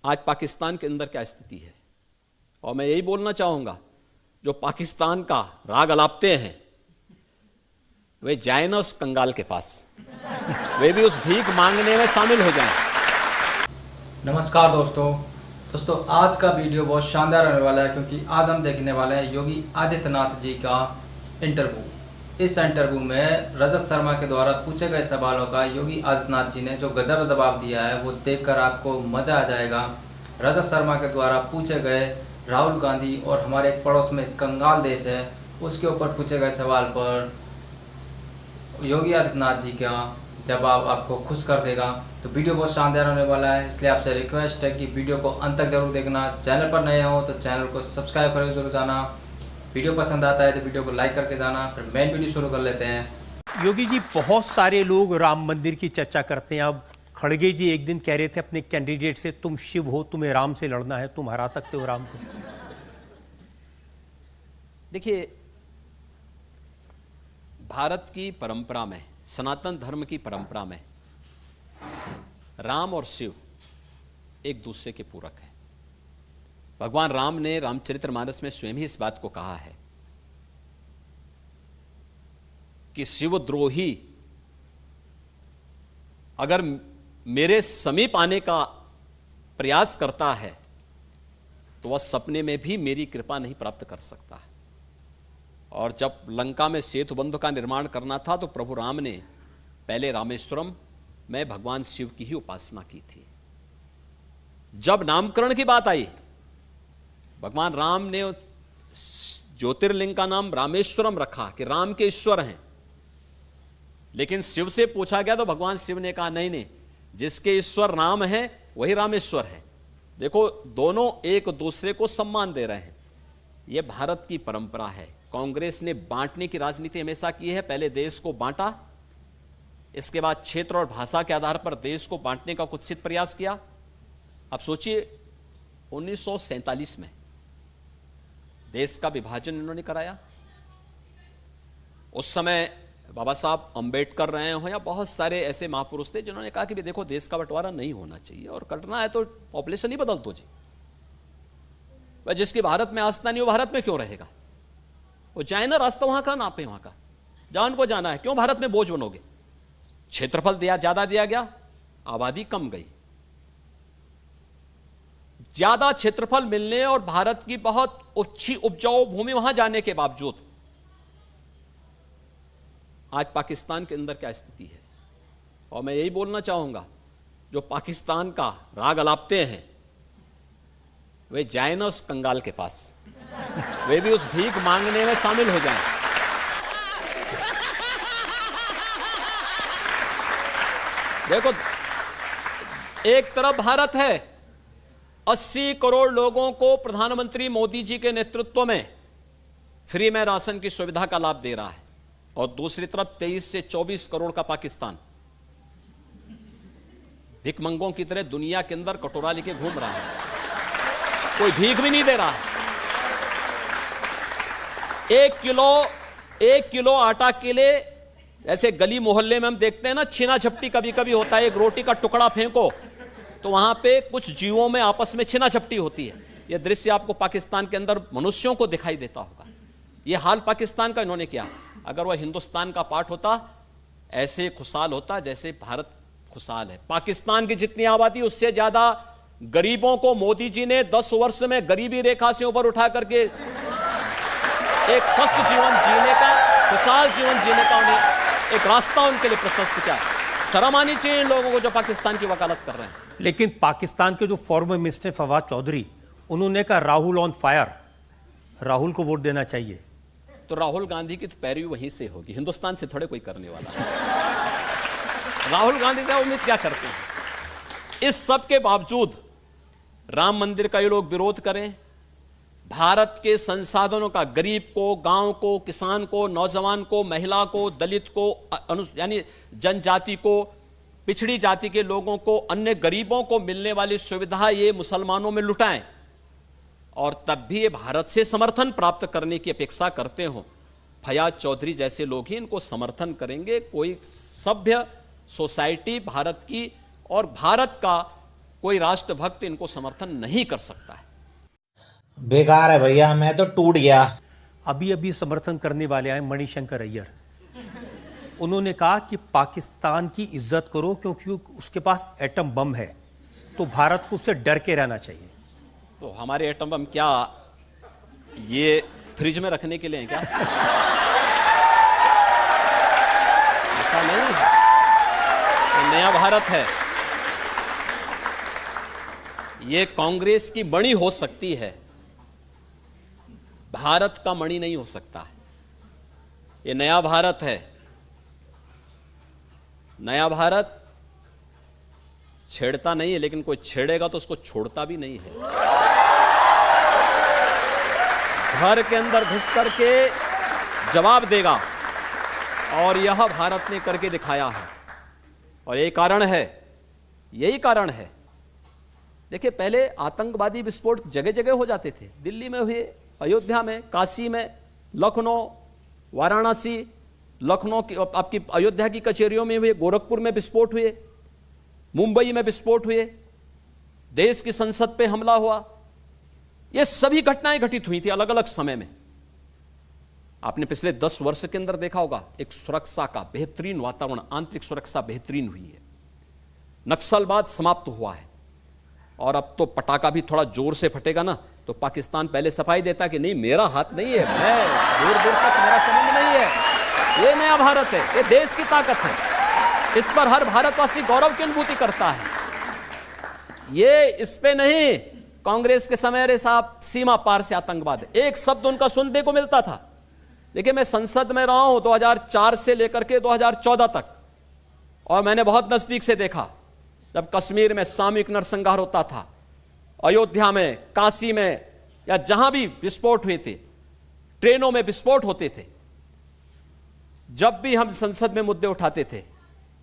आज पाकिस्तान के अंदर क्या स्थिति है, और मैं यही बोलना चाहूंगा, जो पाकिस्तान का राग अलापते हैं वे जाए ना उस कंगाल के पास, वे भी उस भीख मांगने में शामिल हो जाएं। नमस्कार दोस्तों, आज का वीडियो बहुत शानदार होने वाला है क्योंकि आज हम देखने वाले हैं योगी आदित्यनाथ जी का इंटरव्यू। इस इंटरव्यू में रजत शर्मा के द्वारा पूछे गए सवालों का योगी आदित्यनाथ जी ने जो गजब जवाब दिया है वो देखकर आपको मज़ा आ जाएगा। रजत शर्मा के द्वारा पूछे गए राहुल गांधी और हमारे एक पड़ोस में कंगाल देश है उसके ऊपर पूछे गए सवाल पर योगी आदित्यनाथ जी का जवाब आपको खुश कर देगा। तो वीडियो बहुत शानदार होने वाला है, इसलिए आपसे रिक्वेस्ट है कि वीडियो को अंत तक जरूर देखना। चैनल पर नए हो तो चैनल को सब्सक्राइब करके जरूर जाना। वीडियो पसंद आता है तो वीडियो को लाइक करके जाना। फिर मेन वीडियो शुरू कर लेते हैं। योगी जी, बहुत सारे लोग राम मंदिर की चर्चा करते हैं। अब खड़गे जी एक दिन कह रहे थे अपने कैंडिडेट से, तुम शिव हो, तुम्हें राम से लड़ना है, तुम हरा सकते हो राम को। देखिए, भारत की परंपरा में, सनातन धर्म की परंपरा में राम और शिव एक दूसरे के पूरक हैं। भगवान राम ने रामचरितमानस में स्वयं ही इस बात को कहा है कि शिवद्रोही अगर मेरे समीप आने का प्रयास करता है तो वह सपने में भी मेरी कृपा नहीं प्राप्त कर सकता। और जब लंका में सेतु बंध का निर्माण करना था तो प्रभु राम ने पहले रामेश्वरम में भगवान शिव की ही उपासना की थी। जब नामकरण की बात आई, भगवान राम ने ज्योतिर्लिंग का नाम रामेश्वरम रखा कि राम के ईश्वर हैं। लेकिन शिव से पूछा गया तो भगवान शिव ने कहा नहीं, जिसके ईश्वर राम है वही रामेश्वर है। देखो, दोनों एक दूसरे को सम्मान दे रहे हैं। यह भारत की परंपरा है। कांग्रेस ने बांटने की राजनीति हमेशा की है। पहले देश को बांटा, इसके बाद क्षेत्र और भाषा के आधार पर देश को बांटने का कुत्सित प्रयास किया। अब सोचिए, 1947 में देश का विभाजन इन्होंने कराया। उस समय बाबा साहब अंबेडकर रहे हो या बहुत सारे ऐसे महापुरुष थे जिन्होंने कहा कि देखो, देश का बंटवारा नहीं होना चाहिए और करना है तो पॉपुलेशन ही बदल दो जी। वह जिसकी भारत में आस्था नहीं, वो भारत में क्यों रहेगा? वो जाए ना, रास्ता वहां का नापे, वहां का जहां उनको जाना है। क्यों भारत में बोझ बनोगे? क्षेत्रफल दिया, ज्यादा दिया गया, आबादी कम गई। ज्यादा क्षेत्रफल मिलने और भारत की बहुत अच्छी उपजाऊ भूमि वहां जाने के बावजूद आज पाकिस्तान के अंदर क्या स्थिति है, और मैं यही बोलना चाहूंगा, जो पाकिस्तान का राग अलापते हैं वे जाए ना उस कंगाल के पास, वे भी उस भीख मांगने में शामिल हो जाएं। देखो, एक तरफ भारत है, 80 करोड़ लोगों को प्रधानमंत्री मोदी जी के नेतृत्व में फ्री में राशन की सुविधा का लाभ दे रहा है, और दूसरी तरफ 23 से 24 करोड़ का पाकिस्तान भिखमंगों की तरह दुनिया के अंदर कटोरा लेके घूम रहा है, कोई भीख भी नहीं दे रहा है। 1 किलो आटा के लिए ऐसे गली मोहल्ले में हम देखते हैं ना, छीना झपटी कभी कभी होता है। एक रोटी का टुकड़ा फेंको तो वहां पे कुछ जीवों में आपस में छीना झपटी होती है। यह दृश्य आपको पाकिस्तान के अंदर मनुष्यों को दिखाई देता होगा। यह हाल पाकिस्तान का इन्होंने किया। अगर वह हिंदुस्तान का पार्ट होता, ऐसे खुशहाल होता जैसे भारत खुशहाल है। पाकिस्तान की जितनी आबादी, उससे ज्यादा गरीबों को मोदी जी ने 10 वर्ष में गरीबी रेखा से ऊपर उठा करके एक स्वस्थ जीवन जीने का, खुशहाल जीवन जीने का उन्हें एक रास्ता उनके लिए प्रशस्त किया। शर्म आनी चाहिए इन लोगों को जो पाकिस्तान की वकालत कर रहे हैं। लेकिन पाकिस्तान के जो फॉर्मर मिनिस्टर फवाद चौधरी, उन्होंने कहा राहुल ऑन फायर, राहुल को वोट देना चाहिए। तो राहुल गांधी की तो पैरवी वहीं से होगी, हिंदुस्तान से थोड़े कोई करने वाला है। राहुल गांधी से उम्मीद क्या करते हैं? इस सब के बावजूद राम मंदिर का ये लोग विरोध करें, भारत के संसाधनों का गरीब को, गांव को, किसान को, नौजवान को, महिला को, दलित को, यानी जनजाति को, पिछड़ी जाति के लोगों को, अन्य गरीबों को मिलने वाली सुविधा ये मुसलमानों में लुटाएं, और तब भी ये भारत से समर्थन प्राप्त करने की अपेक्षा करते हो। फयाज चौधरी जैसे लोग ही इनको समर्थन करेंगे। कोई सभ्य सोसाइटी भारत की और भारत का कोई राष्ट्रभक्त इनको समर्थन नहीं कर सकता है। बेकार है भैया, मैं तो टूट गया। अभी अभी समर्थन करने वाले आए मणिशंकर अय्यर। उन्होंने कहा कि पाकिस्तान की इज्जत करो क्योंकि उसके पास एटम बम है, तो भारत को उससे डर के रहना चाहिए। तो हमारे एटम बम क्या ये फ्रिज में रखने के लिए हैं क्या? ऐसा नहीं है, ये नया भारत है। ये कांग्रेस की मणि हो सकती है, भारत का मणि नहीं हो सकता है। ये नया भारत है। नया भारत छेड़ता नहीं है, लेकिन कोई छेड़ेगा तो उसको छोड़ता भी नहीं है। घर के अंदर घुस करके जवाब देगा, और यह भारत ने करके दिखाया है। और यही कारण है, यही कारण है। देखिए, पहले आतंकवादी विस्फोट जगह जगह हो जाते थे। दिल्ली में हुए, अयोध्या में, काशी में, लखनऊ, वाराणसी, लखनऊ की आपकी अयोध्या की कचहरियों में हुए, गोरखपुर में विस्फोट हुए, मुंबई में विस्फोट हुए, देश की संसद पे हमला हुआ। ये सभी घटनाएं घटित हुई थी अलग अलग समय में। आपने पिछले 10 वर्ष के अंदर देखा होगा, एक सुरक्षा का बेहतरीन वातावरण, आंतरिक सुरक्षा बेहतरीन हुई है। नक्सलवाद समाप्त हुआ है। और अब तो पटाखा भी थोड़ा जोर से फटेगा ना, तो पाकिस्तान पहले सफाई देता कि नहीं, मेरा हाथ नहीं है, मैं दूर दूर तक मेरा संबंध नहीं है। ये नया भारत है, ये देश की ताकत है। इस पर हर भारतवासी गौरव की अनुभूति करता है। ये इस पे नहीं, कांग्रेस के समय अरे साहब सीमा पार से आतंकवाद है, एक शब्द उनका सुनने को मिलता था। देखिए, मैं संसद में रहा हूं 2004 से लेकर के 2014 तक, और मैंने बहुत नजदीक से देखा जब कश्मीर में सामूहिक नरसंहार होता था, अयोध्या में, काशी में, या जहां भी विस्फोट हुए थे, ट्रेनों में विस्फोट होते थे। जब भी हम संसद में मुद्दे उठाते थे,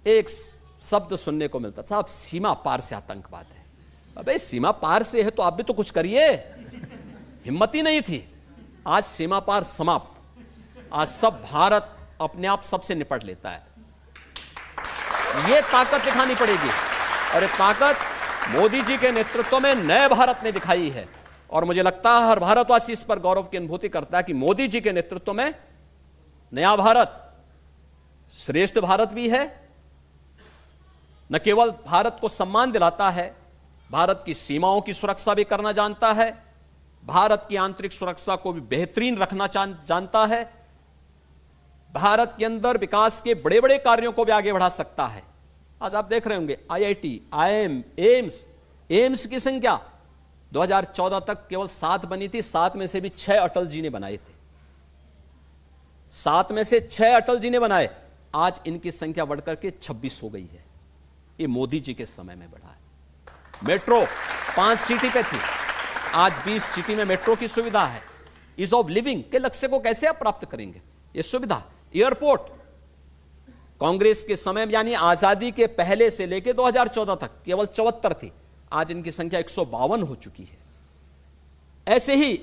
एक शब्द सुनने को मिलता था, अब सीमा पार से आतंकवाद है। अबे सीमा पार से है तो आप भी तो कुछ करिए। हिम्मत ही नहीं थी। आज सीमा पार समाप्त। आज सब भारत अपने आप सबसे निपट लेता है। यह ताकत दिखानी पड़ेगी, और ये ताकत मोदी जी के नेतृत्व में नए भारत ने दिखाई है। और मुझे लगता है हर भारतवासी इस पर गौरव की अनुभूति करता है कि मोदी जी के नेतृत्व में नया भारत श्रेष्ठ भारत भी है। न केवल भारत को सम्मान दिलाता है, भारत की सीमाओं की सुरक्षा भी करना जानता है, भारत की आंतरिक सुरक्षा को भी बेहतरीन रखना जानता है, भारत के अंदर विकास के बड़े बड़े कार्यों को भी आगे बढ़ा सकता है। आज आप देख रहे होंगे आईआईटी, आईआईएम, एम्स की संख्या 2014 तक केवल 7 बनी थी। 7 में से भी 6 अटल जी ने बनाए थे। 7 में से 6 अटल जी ने बनाए। आज इनकी संख्या बढ़कर के 26 हो गई है। ये मोदी जी के समय में बढ़ा है। मेट्रो 5 सिटी पे थी, आज 20 सिटी में मेट्रो की सुविधा है। ईज ऑफ लिविंग के लक्ष्य को कैसे आप प्राप्त करेंगे? ये सुविधा। एयरपोर्ट कांग्रेस के समय यानी आजादी के पहले से लेकर 2014 तक केवल 74 थी, आज इनकी संख्या 152 हो चुकी है। ऐसे ही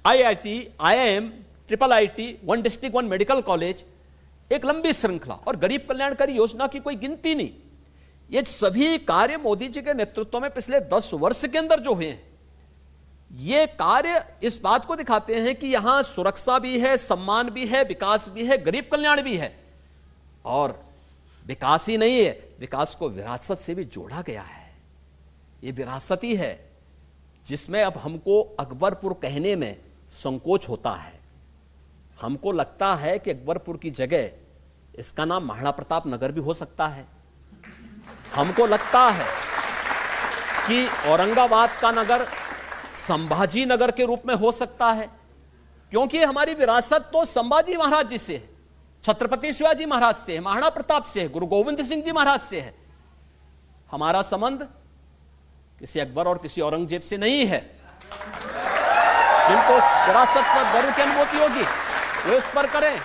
IIT, IIM, triple IT, 1 district 1 medical college, एक लंबी श्रृंखला, और गरीब कल्याणकारी योजना की कोई गिनती नहीं। ये सभी कार्य मोदी जी के नेतृत्व में पिछले 10 वर्ष के अंदर जो हुए हैं, ये कार्य इस बात को दिखाते हैं कि यहां सुरक्षा भी है, सम्मान भी है, विकास भी है, गरीब कल्याण भी है। और विकास ही नहीं है, विकास को विरासत से भी जोड़ा गया है। ये विरासत ही है जिसमें अब हमको अकबरपुर कहने में संकोच होता है। हमको लगता है कि अकबरपुर की जगह इसका नाम महाराणा प्रताप नगर भी हो सकता है। हमको लगता है कि औरंगाबाद का नगर संभाजी नगर के रूप में हो सकता है, क्योंकि हमारी विरासत तो संभाजी महाराज जी से है, छत्रपति शिवाजी महाराज से है, महाराणा प्रताप से है, गुरु गोविंद सिंह जी महाराज से है। हमारा संबंध किसी अकबर और किसी औरंगजेब से नहीं है। जिनको विरासत पर गर्व की अनुभूति होगी वे उस पर करें,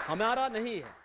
हमारा नहीं है।